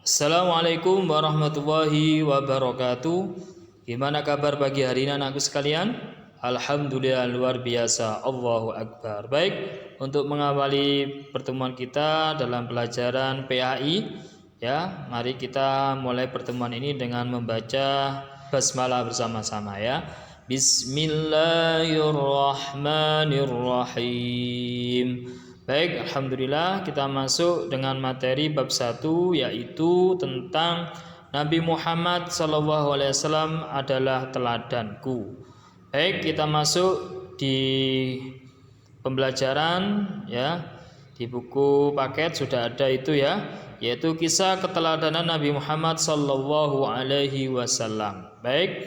Assalamualaikum warahmatullahi wabarakatuh. Gimana kabar pagi hari ini anakku sekalian? Alhamdulillah luar biasa. Allahu Akbar. Baik, untuk mengawali pertemuan kita dalam pelajaran PAI, ya, mari kita mulai pertemuan ini dengan membaca basmalah bersama-sama ya. Bismillahirrahmanirrahim. Baik, alhamdulillah kita masuk dengan materi bab 1, yaitu tentang Nabi Muhammad SAW adalah teladanku. Baik, kita masuk di pembelajaran ya. Di buku paket sudah ada itu ya, yaitu kisah keteladanan Nabi Muhammad SAW. Baik,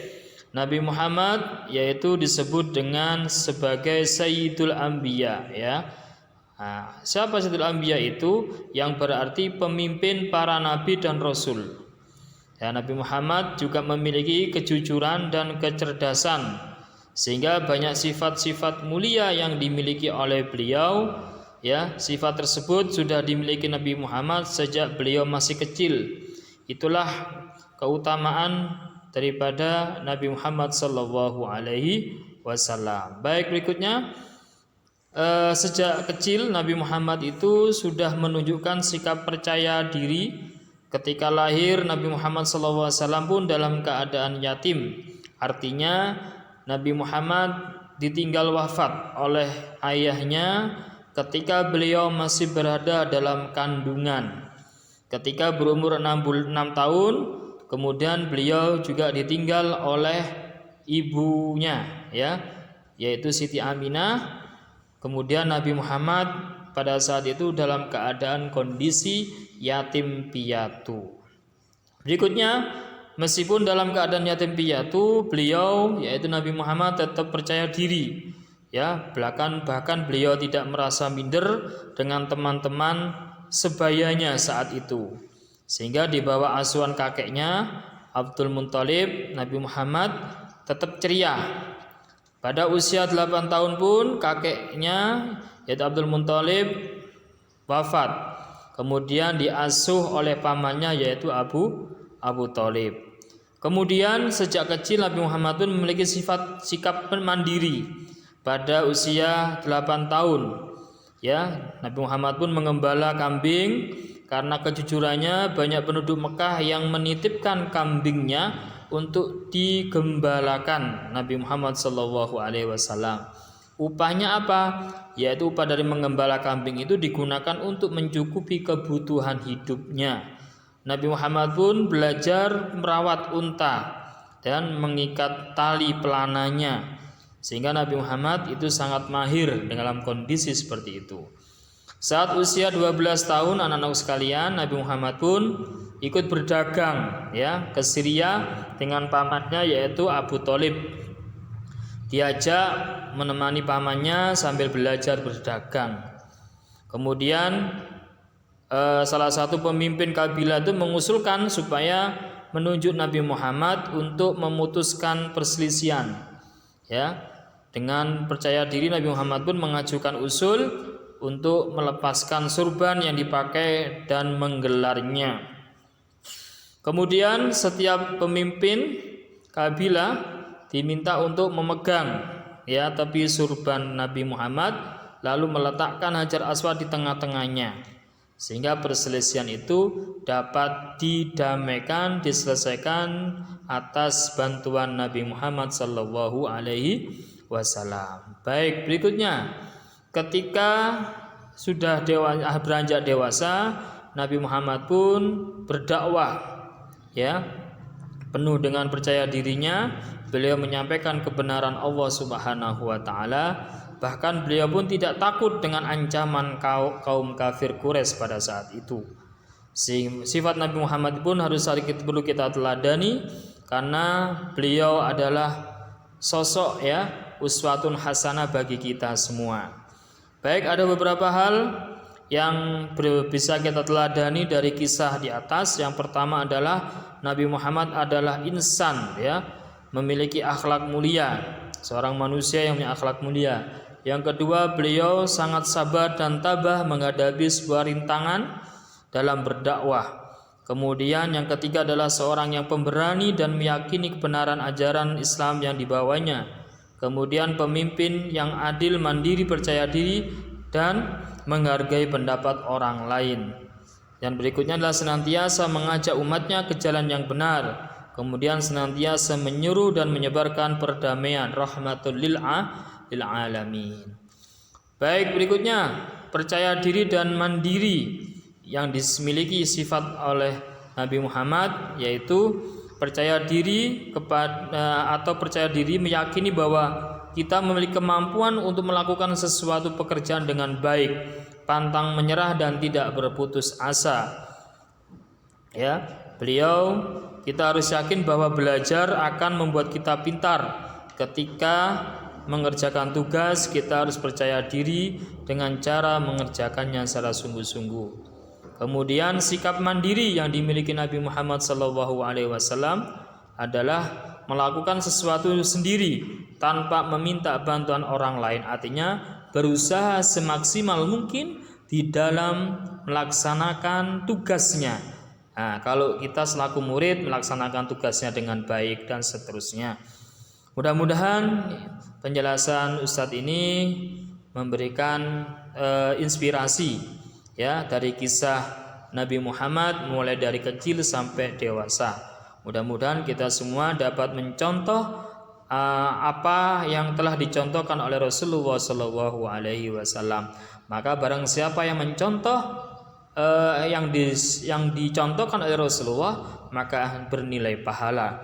Nabi Muhammad yaitu disebut dengan sebagai Sayyidul Anbiya ya. Nah, siapa Sayyidul Anbiya itu? Yang berarti pemimpin para nabi dan rasul. Ya, Nabi Muhammad juga memiliki kejujuran dan kecerdasan, sehingga banyak sifat-sifat mulia yang dimiliki oleh beliau. Ya, sifat tersebut sudah dimiliki Nabi Muhammad sejak beliau masih kecil. Itulah keutamaan daripada Nabi Muhammad SAW. Baik, berikutnya. Sejak kecil Nabi Muhammad itu sudah menunjukkan sikap percaya diri. Ketika lahir Nabi Muhammad SAW pun dalam keadaan yatim. Artinya Nabi Muhammad ditinggal wafat oleh ayahnya ketika beliau masih berada dalam kandungan. Ketika berumur 6 tahun, kemudian beliau juga ditinggal oleh ibunya ya, yaitu Siti Aminah. Kemudian Nabi Muhammad pada saat itu dalam keadaan kondisi yatim piatu. Berikutnya, meskipun dalam keadaan yatim piatu, beliau yaitu Nabi Muhammad tetap percaya diri. Ya, bahkan beliau tidak merasa minder dengan teman-teman sebayanya saat itu. Sehingga di bawah asuhan kakeknya Abdul Muthalib, Nabi Muhammad tetap ceria. Pada usia 8 tahun pun kakeknya yaitu Abdul Muthalib wafat. Kemudian diasuh oleh pamannya yaitu Abu Thalib. Kemudian sejak kecil Nabi Muhammad pun memiliki sikap mandiri. Pada usia 8 tahun ya, Nabi Muhammad pun mengembala kambing. Karena kejujurannya, banyak penduduk Mekah yang menitipkan kambingnya untuk digembalakan Nabi Muhammad SAW. Upahnya apa? Yaitu upah dari menggembala kambing itu digunakan untuk mencukupi kebutuhan hidupnya. Nabi Muhammad pun belajar merawat unta dan mengikat tali pelananya, sehingga Nabi Muhammad itu sangat mahir dalam kondisi seperti itu. Saat usia 12 tahun anak-anak sekalian, Nabi Muhammad pun ikut berdagang ya ke Syria dengan pamannya yaitu Abu Thalib. Diajak menemani pamannya sambil belajar berdagang. Kemudian salah satu pemimpin kabilah itu mengusulkan supaya menunjuk Nabi Muhammad untuk memutuskan perselisihan. Ya, dengan percaya diri Nabi Muhammad pun mengajukan usul untuk melepaskan surban yang dipakai dan menggelarnya. Kemudian setiap pemimpin kabilah diminta untuk memegang ya tepi surban Nabi Muhammad, lalu meletakkan Hajar Aswad di tengah-tengahnya, sehingga perselisihan itu dapat didamaikan, diselesaikan atas bantuan Nabi Muhammad SAW. Baik, berikutnya, ketika sudah beranjak dewasa, Nabi Muhammad pun berdakwah ya, penuh dengan percaya dirinya. Beliau menyampaikan kebenaran Allah Subhanahu wa taala. Bahkan beliau pun tidak takut dengan ancaman kaum kafir Quraisy pada saat itu. Sifat Nabi Muhammad pun perlu kita teladani, karena beliau adalah sosok ya, uswatun hasanah bagi kita semua. Baik, ada beberapa hal yang bisa kita teladani dari kisah di atas. Yang pertama adalah Nabi Muhammad adalah insan ya, memiliki akhlak mulia, seorang manusia yang punya akhlak mulia. Yang kedua, beliau sangat sabar dan tabah menghadapi sebuah rintangan dalam berdakwah. Kemudian yang ketiga adalah seorang yang pemberani dan meyakini kebenaran ajaran Islam yang dibawanya. Kemudian pemimpin yang adil, mandiri, percaya diri dan menghargai pendapat orang lain. Yang berikutnya adalah senantiasa mengajak umatnya ke jalan yang benar. Kemudian senantiasa menyuruh dan menyebarkan perdamaian, rahmatul lil alamin. Baik, berikutnya percaya diri dan mandiri yang dimiliki sifat oleh Nabi Muhammad, yaitu percaya diri percaya diri meyakini bahwa kita memiliki kemampuan untuk melakukan sesuatu pekerjaan dengan baik, pantang menyerah dan tidak berputus asa. Ya, kita harus yakin bahwa belajar akan membuat kita pintar. Ketika mengerjakan tugas, kita harus percaya diri dengan cara mengerjakannya secara sungguh-sungguh. Kemudian sikap mandiri yang dimiliki Nabi Muhammad SAW adalah melakukan sesuatu sendiri tanpa meminta bantuan orang lain. Artinya berusaha semaksimal mungkin di dalam melaksanakan tugasnya. Nah, kalau kita selaku murid melaksanakan tugasnya dengan baik dan seterusnya. Mudah-mudahan penjelasan Ustadz ini memberikan inspirasi ya dari kisah Nabi Muhammad mulai dari kecil sampai dewasa. Mudah-mudahan kita semua dapat mencontoh apa yang telah dicontohkan oleh Rasulullah SAW. Maka barang siapa yang mencontoh yang dicontohkan oleh Rasulullah, maka bernilai pahala.